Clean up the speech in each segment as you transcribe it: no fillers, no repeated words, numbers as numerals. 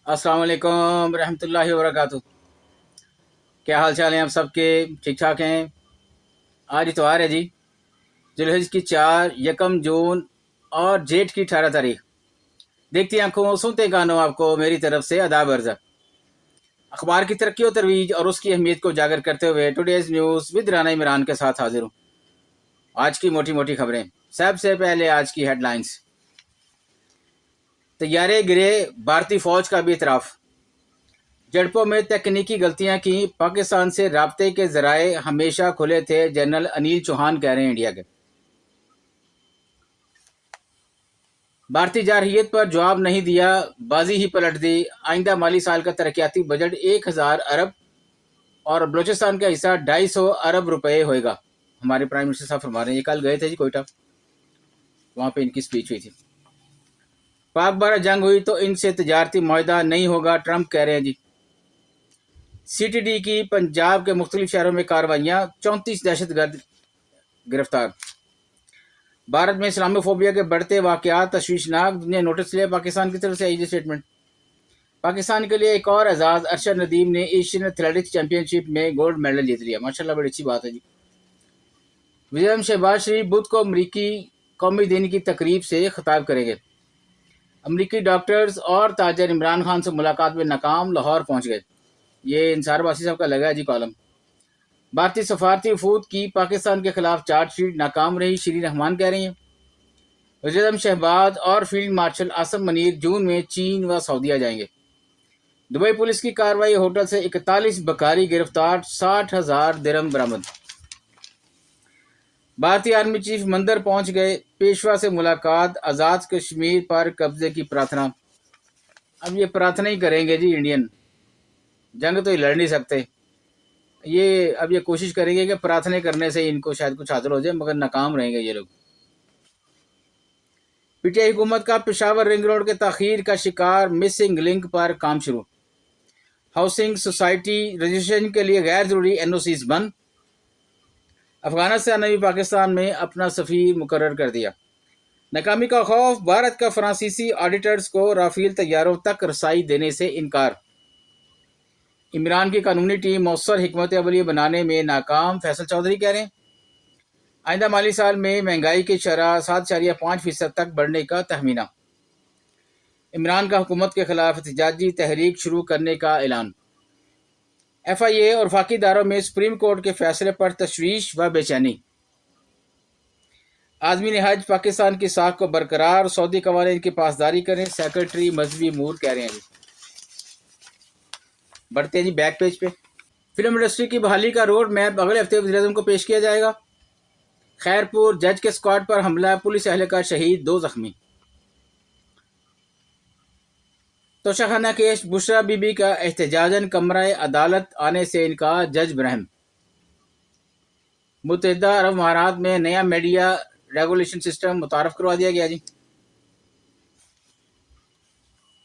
अस्सलाम वालेकुम रहमतुल्लाहि व बरकातुहू। क्या हाल चाल हैं आप सबके? ठीक ठाक हैं? आज इतवार है जी, जुलहज की 4, यकम जून और जेठ की 18 तारीख। देखती आंखों सुनते कानों आपको मेरी तरफ से आदाब अर्ज़ा। अखबार की तरक्की और तरवीज और उसकी अहमियत को उजागर करते हुए today's news with Rana Imran के साथ हाजिर हूँ। आज की मोटी मोटी खबरें। सबसे पहले आज की हेडलाइंस। तैयारे गिरे, भारतीय फौज का भी इतराफ़। झड़पों में तकनीकी गलतियां की, पाकिस्तान से राब्ते के जराए हमेशा खुले थे, जनरल अनिल चौहान कह रहे हैं इंडिया के। भारतीय जारहियत पर जवाब नहीं दिया, बाजी ही पलट दी। आइंदा माली साल का तरक्याती बजट 1000 अरब और बलोचिस्तान का हिस्सा 250 अरब रुपए होएगा। हमारे प्राइम मिनिस्टर साहब फरमा रहे हैं। ये कल गए थे जी कोयटा, वहां पे इनकी स्पीच हुई थी। पाक भारत जंग हुई तो इनसे तजारती मुआहदा नहीं होगा, ट्रंप कह रहे हैं जी। सीटीडी की पंजाब के मुख्तलिफ शहरों में कार्रवाइयां, 34 दहशतगर्द गिरफ्तार। भारत में इस्लामोफोबिया के बढ़ते वाकयात तशवीशनाक, दुनिया नोटिस लिया। पाकिस्तान की तरफ से आई स्टेटमेंट। पाकिस्तान के लिए एक और एजाज, अरशद नदीम ने एशियन एथलेटिक्स चैंपियनशिप में गोल्ड मेडल जीत लिया। माशाल्लाह, बड़ी अच्छी बात है जी। वज़ीर शहबाज शरीफ बुध को अमरीकी कौमी दिन की तकरीब से खिताब करेंगे। अमरीकी डॉक्टर्स और ताजर इमरान खान से मुलाकात में नाकाम, लाहौर पहुंच गए। ये इंसार बासी साहब का लगा है जी कॉलम। भारतीय सफारती वफूद की पाकिस्तान के खिलाफ चार्जशीट नाकाम रही, श्री रहमान कह रही हैं। वज़ीर शहबाज और फील्ड मार्शल आसम मनीर जून में चीन व सऊदीया जाएंगे। दुबई पुलिस की कार्रवाई, होटल से 41 बकारी गिरफ्तार, 60,000 दिरहम बरामद। भारतीय आर्मी चीफ मंदिर पहुंच गए, पेशवा से मुलाकात, आज़ाद कश्मीर पर कब्जे की प्रार्थना। अब ये प्रार्थना ही करेंगे जी इंडियन, जंग तो ये लड़ नहीं सकते। ये अब ये कोशिश करेंगे कि प्रार्थना करने से इनको शायद कुछ हासिल हो जाए, मगर नाकाम रहेंगे ये लोग। पीटीआई हुकूमत का पेशावर रिंग रोड के ताखीर का शिकार, मिसिंग लिंक पर काम शुरू। हाउसिंग सोसाइटी रजिस्ट्रेशन के लिए गैर जरूरी एनओसीज बंद। अफगानिस्तान ने भी पाकिस्तान में अपना सफीर मुकर्रर कर दिया। नाकामी का खौफ, भारत का फ्रांसीसी ऑडिटर्स को राफेल तैयारों तक रसाई देने से इनकार। इमरान की कानूनी टीम मौसर हिकमत अमली बनाने में नाकाम, फैसल चौधरी कह रहे हैं। आइंदा माली साल में महंगाई की शरह 7.5% तक बढ़ने का तहमीना। इमरान का हुकूमत के खिलाफ एहतजाजी तहरीक शुरू करने का ऐलान। FIA और वफाकी इदारों में सुप्रीम कोर्ट के फैसले पर तशवीश व बेचैनी। आज़मीन हज पाकिस्तान की साख को बरकरार, सऊदी कवानीन की पासदारी करें, सेक्रेटरी मजहबी मूर कह रहे हैं जी। बढ़ते हैं जी बैक पेज पे। फिल्म इंडस्ट्री की बहाली का रोड मैप अगले हफ्ते वज़ीर-ए-आज़म को पेश किया जाएगा। खैरपुर जज के स्क्वाड पर हमला, पुलिस एहलकार शहीद, 2 जख्मी। तोशाखाना केस, बुशरा बीबी का एहतजाजन कमरा अदालत आने से इनकार, जज बरहम। मुत्तहिदा अरब अमारात में नया मीडिया रेगुलेशन सिस्टम मुतारफ करवा दिया गया जी।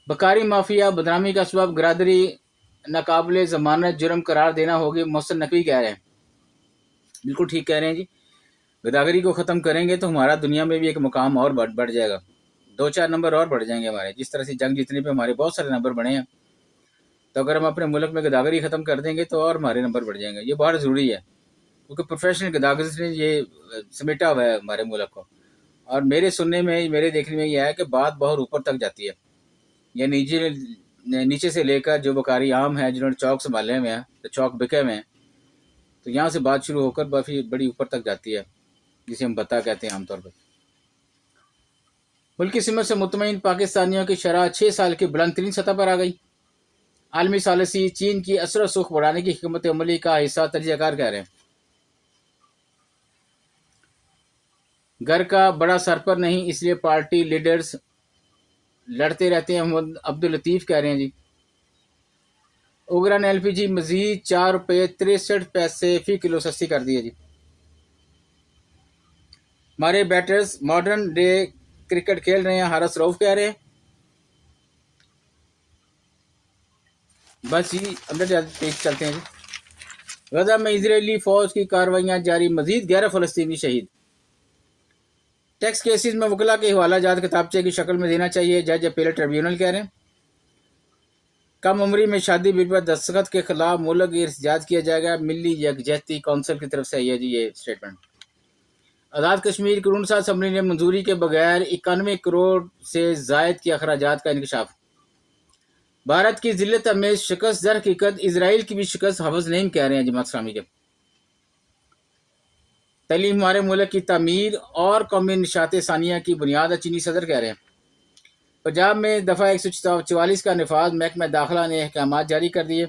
बकारी माफिया बदनामी का सबब गरादरी नाकाबिले जमानत जुर्म करार देना होगी, मोहसिन नकवी कह रहे हैं। बिल्कुल ठीक कह रहे हैं जी। गदागरी को ख़त्म करेंगे तो हमारा दुनिया में भी एक मुकाम और बढ़ जाएगा, 2-4 नंबर और बढ़ जाएंगे हमारे। जिस तरह से जंग जीतने पे हमारे बहुत सारे नंबर बढ़े हैं, तो अगर हम अपने मुल्क में गदागरी ख़त्म कर देंगे तो और हमारे नंबर बढ़ जाएंगे। ये बहुत ज़रूरी है, क्योंकि प्रोफेशनल गदागरी ने ये समेटा हुआ है हमारे मुल्क को। और मेरे सुनने में, मेरे देखने में यह है कि बात बहुत ऊपर तक जाती है। ये नीचे से लेकर जो बकारी आम है, जिन्होंने चौक संभाले हुए हैं, तो चौक बिके हुए हैं, तो यहाँ से बात शुरू होकर बड़ी ऊपर तक जाती है, जिसे हम बता कहते हैं आमतौर पर। मुल्क की सिमत से मुतमईन पाकिस्तानियों की शरह 6 साल की बुलंद तरीन सतह पर आ गई। आलमी सालिसी चीन की असर और सुख बढ़ाने की हिकमत अमली का हिस्सा तर्जयकार कह रहे हैं। घर का बड़ा सर पर नहीं, इसलिए पार्टी लीडर्स लड़ते रहते हैं, मोहम्मद अब्दुल लतीफ़ कह रहे हैं जी। ओगरा ने LPG मजीद 4 रुपये 63 फी किलो सस्ती कर दी है जी। हमारे बैटर्स मॉडर्न डे क्रिकेट खेल रहे हैं, हारिस रऊफ कह रहे हैं। बस जी अंदर पेज चलते हैं जी। गजा में इजरायली फौज की कार्रवाइयां जारी, मजीद 11 फलस्तीनी शहीद। टैक्स केसेस में वकला के हवाला जात किताबचे की शक्ल में देना चाहिए, जज अपील ट्रिब्यूनल कह रहे हैं। کم عمری میں شادی بل پر دستخط کے خلاف ملک گیر احتجاج کیا جائے گا، ملی یکجہتی کونسل کی طرف سے ہے جی یہ اسٹیٹمنٹ۔ آزاد کشمیر قانون ساز اسمبلی نے منظوری کے بغیر 91 کروڑ سے زائد کے اخراجات کا انکشاف۔ بھارت کی ذلت میں شکست در حقیقت اسرائیل کی بھی شکست، حافظ نعیم کہہ رہے ہیں جماعت اسلامی کے۔ تعلیم ہمارے ملک کی تعمیر اور قومی نشاط ثانیہ کی بنیاد ہے، چینی صدر کہہ رہے ہیں۔ پنجاب میں دفعہ 144 کا نفاذ، محکمہ داخلہ نے احکامات جاری کر دیے۔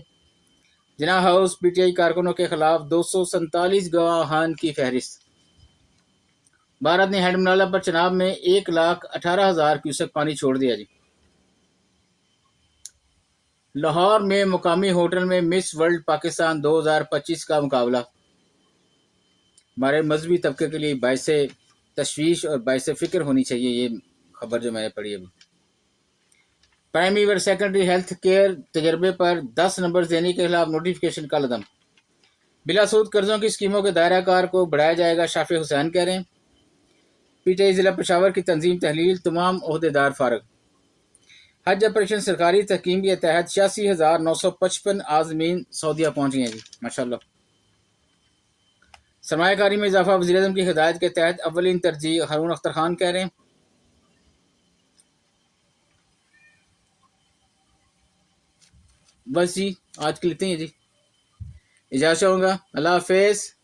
جناح ہاؤس پی ٹی آئی کارکنوں کے خلاف 247 گواہان کی فہرست۔ بھارت نے ہینڈ منالہ پر چناب میں 1,18,000 کیوسک پانی چھوڑ دیا جی۔ لاہور میں مقامی ہوٹل میں مس ورلڈ پاکستان 2025 کا مقابلہ ہمارے مذہبی طبقے کے لیے باعث تشویش اور باعث فکر ہونی چاہیے، یہ خبر جو میں نے پڑھی ابھی۔ پرائمری و سیکنڈری ہیلتھ کیئر تجربے پر 10 نمبر دینے کے خلاف نوٹیفکیشن کا عدم۔ بلا سود قرضوں کی اسکیموں کے دائرہ کار کو بڑھایا جائے گا، شافی حسین کہہ رہے ہیں۔ پی ٹی آئی ضلع پشاور کی تنظیم تحلیل، تمام عہدیدار فارغ۔ حج آپریشن سرکاری تحکیم کے تحت 86,955 عازمین سعودیہ پہنچ گئے ہیں جی، ماشاءاللہ۔ سرمایہ کاری میں اضافہ وزیراعظم کی ہدایت کے تحت اولین ترجیح، ہارون اختر خان کہہ رہے ہیں۔ بس جی آج کے لیے اتنے ہی ہے جی، اجازت چاہوں گا، اللہ حافظ۔